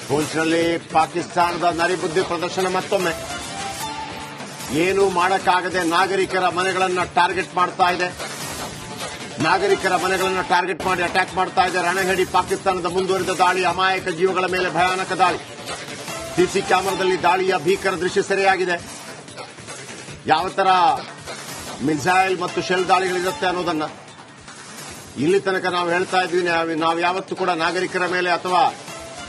ಪೂಂಚ್ನಲ್ಲಿ ಪಾಕಿಸ್ತಾನದ ನರಿಬುದ್ಧಿ ಪ್ರದರ್ಶನ ಮತ್ತೊಮ್ಮೆ. ಏನೂ ಮಾಡಕ್ಕಾಗದೆ ನಾಗರಿಕರ ಮನೆಗಳನ್ನು ಟಾರ್ಗೆಟ್ ಮಾಡ್ತಾ ಇದೆ. ನಾಗರಿಕರ ಮನೆಗಳನ್ನು ಟಾರ್ಗೆಟ್ ಮಾಡಿ ಅಟ್ಯಾಕ್ ಮಾಡ್ತಾ ಇದೆ. ರಣಹೇಡಿ ಪಾಕಿಸ್ತಾನದ ಮುಂದುವರಿದ ದಾಳಿ, ಅಮಾಯಕ ಜೀವಗಳ ಮೇಲೆ ಭಯಾನಕ ದಾಳಿ. ಸಿಸಿ ಕ್ಯಾಮೆರಾದಲ್ಲಿ ದಾಳಿಯ ಭೀಕರ ದೃಶ್ಯ ಸೆರೆಯಾಗಿದೆ. ಯಾವ ತರ ಮಿಸೈಲ್ ಮತ್ತು ಶೆಲ್ ದಾಳಿಗಳಿರುತ್ತೆ ಅನ್ನೋದನ್ನ ಇಲ್ಲಿ ತನಕ ನಾವು ಹೇಳ್ತಾ ಇದ್ವಿ. ನಾವು ಯಾವತ್ತೂ ಕೂಡ ನಾಗರಿಕರ ಮೇಲೆ ಅಥವಾ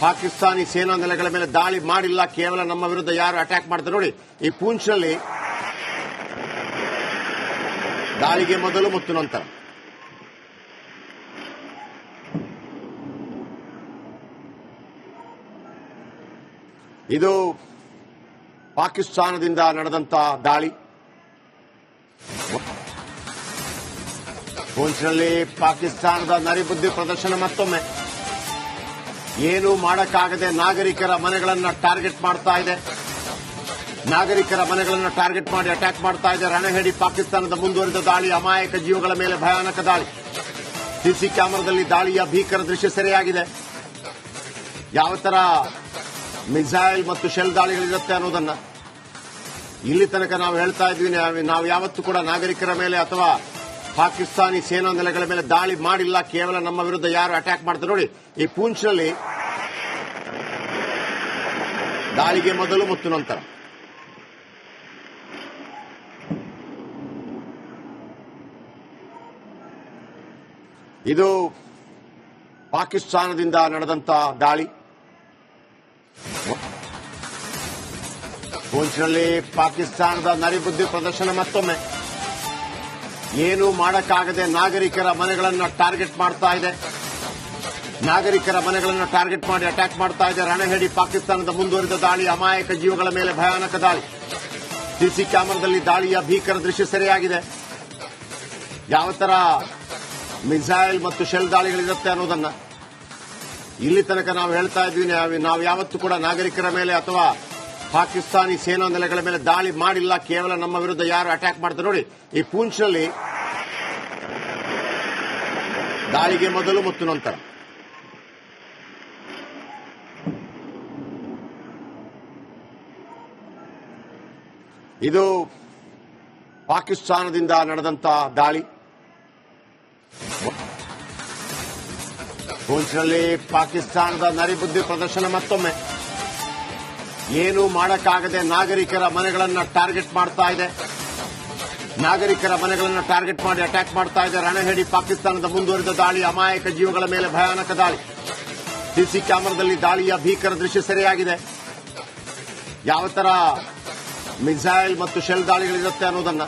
ಪಾಕಿಸ್ತಾನಿ ಸೇನಾ ನೆಲೆಗಳ ಮೇಲೆ ದಾಳಿ ಮಾಡಿಲ್ಲ. ಕೇವಲ ನಮ್ಮ ವಿರುದ್ಧ ಯಾರು ಅಟ್ಯಾಕ್ ಮಾಡ್ತಾರೆ ನೋಡಿ. ಈ ಪೂಂಚ್ನಲ್ಲಿ ದಾಳಿಗೆ ಮೊದಲು ಮತ್ತು ನಂತರ ಇದು ಪಾಕಿಸ್ತಾನದಿಂದ ನಡೆದಂತ ದಾಳಿ. ಪೂಂಚ್ನಲ್ಲಿ ಪಾಕಿಸ್ತಾನದ ನರಿಬುದ್ಧಿ ಪ್ರದರ್ಶನ ಮತ್ತೊಮ್ಮೆ. ಏನೂ ಮಾಡಕ್ಕಾಗದೆ ನಾಗರಿಕರ ಮನೆಗಳನ್ನು ಟಾರ್ಗೆಟ್ ಮಾಡ್ತಾ ಇದೆ. ನಾಗರಿಕರ ಮನೆಗಳನ್ನು ಟಾರ್ಗೆಟ್ ಮಾಡಿ ಅಟ್ಯಾಕ್ ಮಾಡ್ತಾ ಇದೆ. ರಣಹೇಡಿ ಪಾಕಿಸ್ತಾನದ ಮುಂದುವರಿದ ದಾಳಿ, ಅಮಾಯಕ ಜೀವಗಳ ಮೇಲೆ ಭಯಾನಕ ದಾಳಿ. ಸಿಸಿ ಕ್ಯಾಮೆರಾದಲ್ಲಿ ದಾಳಿಯ ಭೀಕರ ದೃಶ್ಯ ಸೆರೆಯಾಗಿದೆ. ಯಾವ ತರ ಮಿಸೈಲ್ ಮತ್ತು ಶೆಲ್ ದಾಳಿಗಳಿರುತ್ತೆ ಅನ್ನೋದನ್ನ ಇಲ್ಲಿ ತನಕ ನಾವು ಹೇಳ್ತಾ ಇದ್ವಿ. ನಾವು ಯಾವತ್ತೂ ಕೂಡ ನಾಗರಿಕರ ಮೇಲೆ ಅಥವಾ ಪಾಕಿಸ್ತಾನಿ ಸೇನಾ ನೆಲೆಗಳ ಮೇಲೆ ದಾಳಿ ಮಾಡಿಲ್ಲ. ಕೇವಲ ನಮ್ಮ ವಿರುದ್ಧ ಯಾರು ಅಟ್ಯಾಕ್ ಮಾಡ್ತಾರೆ ನೋಡಿ. ಈ ಪೂಂಚ್ನಲ್ಲಿ ದಾಳಿಗೆ ಮೊದಲು ಮತ್ತು ನಂತರ ಇದು ಪಾಕಿಸ್ತಾನದಿಂದ ನಡೆದಂತ ದಾಳಿ. ಪೂಂಚ್ನಲ್ಲಿ ಪಾಕಿಸ್ತಾನದ ನರಿಬುದ್ಧಿ ಪ್ರದರ್ಶನ ಮತ್ತೊಮ್ಮೆ. ಏನೂ ಮಾಡಕ್ಕಾಗದೆ ನಾಗರಿಕರ ಮನೆಗಳನ್ನು ಟಾರ್ಗೆಟ್ ಮಾಡ್ತಾ ಇದೆ. ನಾಗರಿಕರ ಮನೆಗಳನ್ನು ಟಾರ್ಗೆಟ್ ಮಾಡಿ ಅಟ್ಯಾಕ್ ಮಾಡ್ತಾ ಇದೆ. ರಣಹೇಡಿ ಪಾಕಿಸ್ತಾನದ ಮುಂದುವರಿದ ದಾಳಿ, ಅಮಾಯಕ ಜೀವಗಳ ಮೇಲೆ ಭಯಾನಕ ದಾಳಿ. ಸಿಸಿ ಕ್ಯಾಮೆರಾದಲ್ಲಿ ದಾಳಿಯ ಭೀಕರ ದೃಶ್ಯ ಸೆರೆಯಾಗಿದೆ. ಯಾವ ತರ ಮಿಸೈಲ್ ಮತ್ತು ಶೆಲ್ ದಾಳಿಗಳಿರುತ್ತೆ ಅನ್ನೋದನ್ನ ಇಲ್ಲಿ ತನಕ ನಾವು ಹೇಳ್ತಾ ಇದ್ವಿ. ನಾವು ಯಾವತ್ತೂ ಕೂಡ ನಾಗರಿಕರ ಮೇಲೆ ಅಥವಾ ಪಾಕಿಸ್ತಾನಿ ಸೇನಾ ನೆಲೆಗಳ ಮೇಲೆ ದಾಳಿ ಮಾಡಿಲ್ಲ. ಕೇವಲ ನಮ್ಮ ವಿರುದ್ಧ ಯಾರು ಅಟ್ಯಾಕ್ ಮಾಡ್ತಾರೆ ನೋಡಿ. ಈ ಪೂಂಚ್ನಲ್ಲಿ ದಾಳಿಗೆ ಮೊದಲು ಮತ್ತು ನಂತರ ಇದು ಪಾಕಿಸ್ತಾನದಿಂದ ನಡೆದಂತ ದಾಳಿ. ಪೂಂಚ್ನಲ್ಲಿ ಪಾಕಿಸ್ತಾನದ ನರಿಬುದ್ಧಿ ಪ್ರದರ್ಶನ ಮತ್ತೊಮ್ಮೆ. ಏನೂ ಮಾಡಕ್ಕಾಗದೆ ನಾಗರಿಕರ ಮನೆಗಳನ್ನು ಟಾರ್ಗೆಟ್ ಮಾಡ್ತಾ ಇದೆ. ನಾಗರಿಕರ ಮನೆಗಳನ್ನು ಟಾರ್ಗೆಟ್ ಮಾಡಿ ಅಟ್ಯಾಕ್ ಮಾಡ್ತಾ ಇದೆ. ರಣಹೇಡಿ ಪಾಕಿಸ್ತಾನದ ಮುಂದುವರಿದ ದಾಳಿ, ಅಮಾಯಕ ಜೀವಗಳ ಮೇಲೆ ಭಯಾನಕ ದಾಳಿ. ಸಿಸಿ ಕ್ಯಾಮೆರಾದಲ್ಲಿ ದಾಳಿಯ ಭೀಕರ ದೃಶ್ಯ ಸೆರೆಯಾಗಿದೆ. ಯಾವ ತರ ಮಿಸೈಲ್ ಮತ್ತು ಶೆಲ್ ದಾಳಿಗಳಿರುತ್ತೆ ಅನ್ನೋದನ್ನ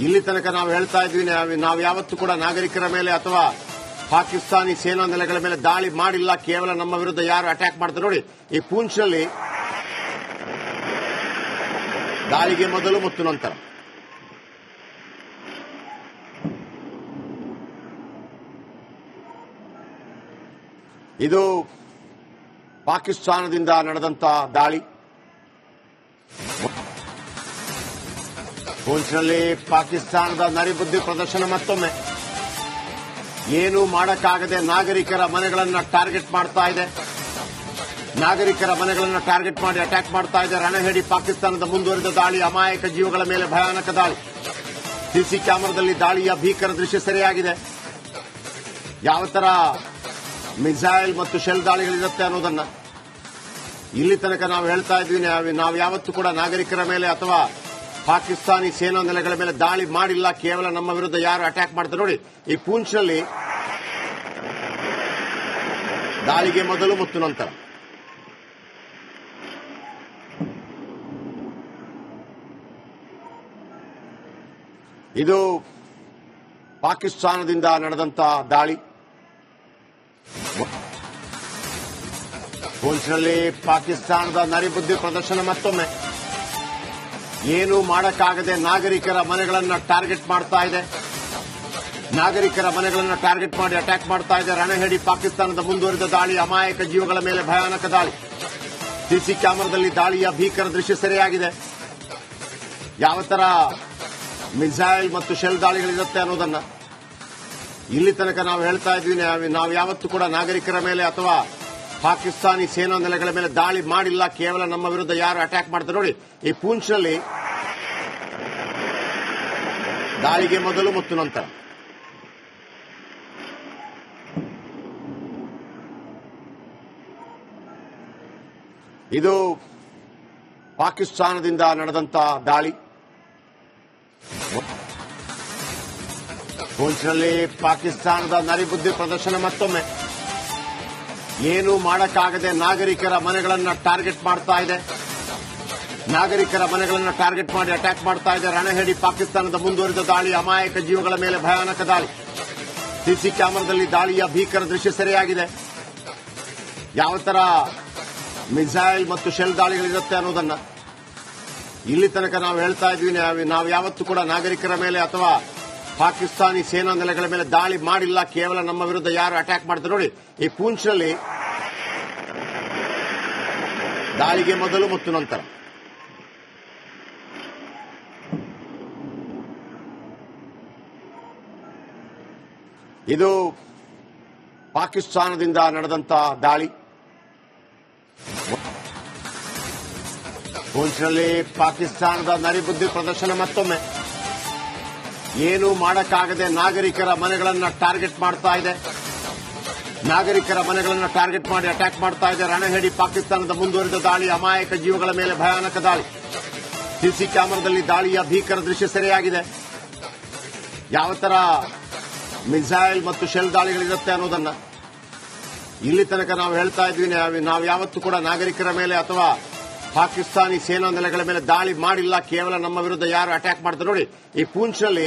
ಇಲ್ಲಿ ತನಕ ನಾವು ಹೇಳ್ತಾ ಇದ್ವಿ. ನಾವು ಯಾವತ್ತೂ ಕೂಡ ನಾಗರಿಕರ ಮೇಲೆ ಅಥವಾ ಪಾಕಿಸ್ತಾನಿ ಸೇನಾ ನೆಲೆಗಳ ಮೇಲೆ ದಾಳಿ ಮಾಡಿಲ್ಲ. ಕೇವಲ ನಮ್ಮ ವಿರುದ್ಧ ಯಾರು ಅಟ್ಯಾಕ್ ಮಾಡ್ತಾರೆ ನೋಡಿ. ಈ ಪೂಂಚ್ನಲ್ಲಿ ದಾಳಿಗೆ ಮೊದಲು ಮತ್ತು ನಂತರ ಇದು ಪಾಕಿಸ್ತಾನದಿಂದ ನಡೆದಂತ ದಾಳಿ. ಪೂಂಚ್ನಲ್ಲಿ ಪಾಕಿಸ್ತಾನದ ನರಿಬುದ್ಧಿ ಪ್ರದರ್ಶನ ಮತ್ತೊಮ್ಮೆ. ಏನೂ ಮಾಡಕ್ಕಾಗದೆ ನಾಗರಿಕರ ಮನೆಗಳನ್ನು ಟಾರ್ಗೆಟ್ ಮಾಡ್ತಾ ಇದೆ. ನಾಗರಿಕರ ಮನೆಗಳನ್ನು ಟಾರ್ಗೆಟ್ ಮಾಡಿ ಅಟ್ಯಾಕ್ ಮಾಡ್ತಾ ಇದೆ. ರಣಹೇಡಿ ಪಾಕಿಸ್ತಾನದ ಮುಂದುವರಿದ ದಾಳಿ, ಅಮಾಯಕ ಜೀವಗಳ ಮೇಲೆ ಭಯಾನಕ ದಾಳಿ. ಸಿಸಿ ಕ್ಯಾಮೆರಾದಲ್ಲಿ ದಾಳಿಯ ಭೀಕರ ದೃಶ್ಯ ಸೆರೆಯಾಗಿದೆ. ಯಾವ ತರ ಮಿಸೈಲ್ ಮತ್ತು ಶೆಲ್ ದಾಳಿಗಳಿರುತ್ತೆ ಅನ್ನೋದನ್ನ ಇಲ್ಲಿ ತನಕ ನಾವು ಹೇಳ್ತಾ ಇದ್ವಿ. ನಾವು ಯಾವತ್ತೂ ಕೂಡ ನಾಗರಿಕರ ಮೇಲೆ ಅಥವಾ ಪಾಕಿಸ್ತಾನಿ ಸೇನಾ ನೆಲೆಗಳ ಮೇಲೆ ದಾಳಿ ಮಾಡಿಲ್ಲ. ಕೇವಲ ನಮ್ಮ ವಿರುದ್ಧ ಯಾರು ಅಟ್ಯಾಕ್ ಮಾಡ್ತಾರೆ ನೋಡಿ. ಈ ಪೂಂಚ್ನಲ್ಲಿ ದಾಳಿಗೆ ಮೊದಲು ಮತ್ತು ನಂತರ ಇದು ಪಾಕಿಸ್ತಾನದಿಂದ ನಡೆದಂತ ದಾಳಿ. ಪೂಂಚ್ನಲ್ಲಿ ಪಾಕಿಸ್ತಾನದ ನರಿಬುದ್ಧಿ ಪ್ರದರ್ಶನ ಮತ್ತೊಮ್ಮೆ. ಏನೂ ಮಾಡಕ್ಕಾಗದೆ ನಾಗರಿಕರ ಮನೆಗಳನ್ನು ಟಾರ್ಗೆಟ್ ಮಾಡ್ತಾ ಇದೆ. ನಾಗರಿಕರ ಮನೆಗಳನ್ನು ಟಾರ್ಗೆಟ್ ಮಾಡಿ ಅಟ್ಯಾಕ್ ಮಾಡ್ತಾ ಇದೆ. ರಣಹೇಡಿ ಪಾಕಿಸ್ತಾನದ ಮುಂದುವರಿದ ದಾಳಿ, ಅಮಾಯಕ ಜೀವಗಳ ಮೇಲೆ ಭಯಾನಕ ದಾಳಿ. ಸಿಸಿ ಕ್ಯಾಮೆರಾದಲ್ಲಿ ದಾಳಿಯ ಭೀಕರ ದೃಶ್ಯ ಸೆರೆಯಾಗಿದೆ. ಯಾವ ತರ ಮಿಸೈಲ್ ಮತ್ತು ಶೆಲ್ ದಾಳಿಗಳಿರುತ್ತೆ ಅನ್ನೋದನ್ನ ಇಲ್ಲಿ ತನಕ ನಾವು ಹೇಳ್ತಾ ಇದ್ವಿ. ನಾವು ಯಾವತ್ತೂ ಕೂಡ ನಾಗರಿಕರ ಮೇಲೆ ಅಥವಾ ಪಾಕಿಸ್ತಾನಿ ಸೇನಾ ನೆಲೆಗಳ ಮೇಲೆ ದಾಳಿ ಮಾಡಿಲ್ಲ, ಕೇವಲ ನಮ್ಮ ವಿರುದ್ಧ ಯಾರು ಅಟ್ಯಾಕ್ ಮಾಡ್ತಾರೆ ನೋಡಿ. ಈ ಪೂಂಚ್ನಲ್ಲಿ ದಾಳಿಗೆ ಮೊದಲು ಮತ್ತು ನಂತರ ಇದು ಪಾಕಿಸ್ತಾನದಿಂದ ನಡೆದಂತ ದಾಳಿ. ಪೂಂಚ್ನಲ್ಲಿ ಪಾಕಿಸ್ತಾನದ ನರಿಬುದ್ಧಿ ಪ್ರದರ್ಶನ ಮತ್ತೊಮ್ಮೆ. ಏನು ಮಾಡಕ್ಕಾಗದೆ ನಾಗರಿಕರ ಮನೆಗಳನ್ನ ಟಾರ್ಗೆಟ್ ಮಾಡ್ತಾ ಇದೆ. ನಾಗರಿಕರ ಮನೆಗಳನ್ನ ಟಾರ್ಗೆಟ್ ಮಾಡಿ ಅಟ್ಯಾಕ್ ಮಾಡ್ತಾ ಇದೆ. ರಣಹೇಡಿ ಪಾಕಿಸ್ತಾನದ ಮುಂದುವರಿದ ದಾಳಿ, ಅಮಾಯಕ ಜೀವಗಳ ಮೇಲೆ ಭಯಾನಕ ದಾಳಿ. ಸಿಸಿ ಕ್ಯಾಮೆರಾದಲ್ಲಿ ದಾಳಿಯ ಭೀಕರ ದೃಶ್ಯ ಸೆರೆಯಾಗಿದೆ. ಯಾವ ತರ ಮಿಸೈಲ್ ಮತ್ತು ಶೆಲ್ ದಾಳಿಗಳಿರುತ್ತೆ ಅನ್ನೋದನ್ನ ಇಲ್ಲಿ ತನಕ ನಾವು ಹೇಳ್ತಾ ಇದ್ವಿ. ನಾವು ಯಾವತ್ತೂ ಕೂಡ ನಾಗರಿಕರ ಮೇಲೆ ಅಥವಾ ಪಾಕಿಸ್ತಾನಿ ಸೇನಾ ನೆಲೆಗಳ ಮೇಲೆ ದಾಳಿ ಮಾಡಿಲ್ಲ, ಕೇವಲ ನಮ್ಮ ವಿರುದ್ಧ ಯಾರು ಅಟ್ಯಾಕ್ ಮಾಡ್ತಾರೆ ನೋಡಿ. ಈ ಪೂಂಚ್ನಲ್ಲಿ ದಾಳಿಗೆ ಮೊದಲು ಮತ್ತು ನಂತರ ಇದು ಪಾಕಿಸ್ತಾನದಿಂದ ನಡೆದಂತ ದಾಳಿ. ಪೂಂಚ್ನಲ್ಲಿ ಪಾಕಿಸ್ತಾನದ ನರಿಬುದ್ಧಿ ಪ್ರದರ್ಶನ ಮತ್ತೊಮ್ಮೆ. ಏನು ಮಾಡಕ್ಕಾಗದೆ ನಾಗರಿಕರ ಮನೆಗಳನ್ನ ಟಾರ್ಗೆಟ್ ಮಾಡ್ತಾ ಇದೆ. ನಾಗರಿಕರ ಮನೆಗಳನ್ನ ಟಾರ್ಗೆಟ್ ಮಾಡಿ ಅಟ್ಯಾಕ್ ಮಾಡ್ತಾ ಇದೆ. ರಣಹೇಡಿ ಪಾಕಿಸ್ತಾನದ ಮುಂದುವರಿದ ದಾಳಿ, ಅಮಾಯಕ ಜೀವಗಳ ಮೇಲೆ ಭಯಾನಕ ದಾಳಿ. ಸಿಸಿ ಕ್ಯಾಮೆರಾದಲ್ಲಿ ದಾಳಿಯ ಭೀಕರ ದೃಶ್ಯ ಸೆರೆಯಾಗಿದೆ. ಯಾವ ತರ ಮಿಸೈಲ್ ಮತ್ತು ಶೆಲ್ ದಾಳಿಗಳಿರುತ್ತೆ ಅನ್ನೋದನ್ನ ಇಲ್ಲಿ ತನಕ ನಾವು ಹೇಳ್ತಾ ಇದ್ವಿ. ನಾವು ಯಾವತ್ತೂ ಕೂಡ ನಾಗರಿಕರ ಮೇಲೆ ಅಥವಾ ಪಾಕಿಸ್ತಾನಿ ಸೇನಾ ನೆಲೆಗಳ ಮೇಲೆ ದಾಳಿ ಮಾಡಿಲ್ಲ, ಕೇವಲ ನಮ್ಮ ವಿರುದ್ಧ ಯಾರು ಅಟ್ಯಾಕ್ ಮಾಡ್ತಾರೆ ನೋಡಿ. ಈ ಪೂಂಚ್ನಲ್ಲಿ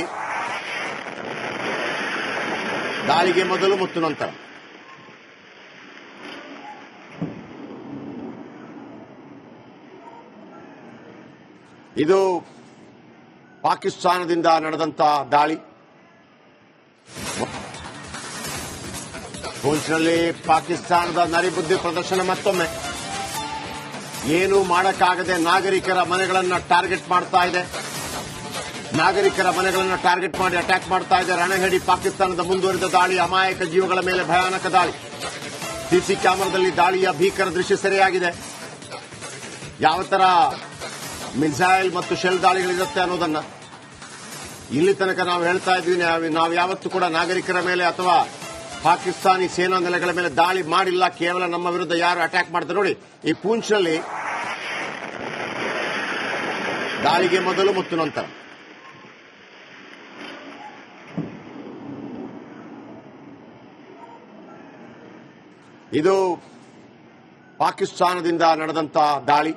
ದಾಳಿಗೆ ಮೊದಲು ಮತ್ತು ನಂತರ ಇದು ಪಾಕಿಸ್ತಾನದಿಂದ ನಡೆದಂತ ದಾಳಿ. ಪೂಂಚ್ನಲ್ಲಿ ಪಾಕಿಸ್ತಾನದ ನರಿಬುದ್ಧಿ ಪ್ರದರ್ಶನ ಮತ್ತೊಮ್ಮೆ. ಏನು ಮಾಡಕ್ಕಾಗದೆ ನಾಗರಿಕರ ಮನೆಗಳನ್ನ ಟಾರ್ಗೆಟ್ ಮಾಡ್ತಾ ಇದೆ. ನಾಗರಿಕರ ಮನೆಗಳನ್ನ ಟಾರ್ಗೆಟ್ ಮಾಡಿ ಅಟ್ಯಾಕ್ ಮಾಡ್ತಾ ಇದೆ. ರಣಹೇಡಿ ಪಾಕಿಸ್ತಾನದ ಮುಂದುವರಿದ ದಾಳಿ, ಅಮಾಯಕ ಜೀವಗಳ ಮೇಲೆ ಭಯಾನಕ ದಾಳಿ. ಸಿಸಿ ಕ್ಯಾಮೆರಾದಲ್ಲಿ ದಾಳಿಯ ಭೀಕರ ದೃಶ್ಯ ಸೆರೆಯಾಗಿದೆ. ಯಾವ ತರ ಮಿಸೈಲ್ ಮತ್ತು ಶೆಲ್ ದಾಳಿಗಳಿರುತ್ತೆ ಅನ್ನೋದನ್ನ ಇಲ್ಲಿ ತನಕ ನಾವು ಹೇಳ್ತಾ ಇದ್ವಿ. ನಾವು ಯಾವತ್ತೂ ಕೂಡ ನಾಗರಿಕರ ಮೇಲೆ ಅಥವಾ ಪಾಕಿಸ್ತಾನಿ ಸೇನಾ ನೆಲೆಗಳ ಮೇಲೆ ದಾಳಿ ಮಾಡಿಲ್ಲ, ಕೇವಲ ನಮ್ಮ ವಿರುದ್ಧ ಯಾರು ಅಟ್ಯಾಕ್ ಮಾಡ್ತಾರೆ ನೋಡಿ. ಈ ಪೂಂಚ್ನಲ್ಲಿ ದಾಳಿಗೆ ಮೊದಲು ಮತ್ತು ನಂತರ ಇದು ಪಾಕಿಸ್ತಾನದಿಂದ ನಡೆದಂತ ದಾಳಿ.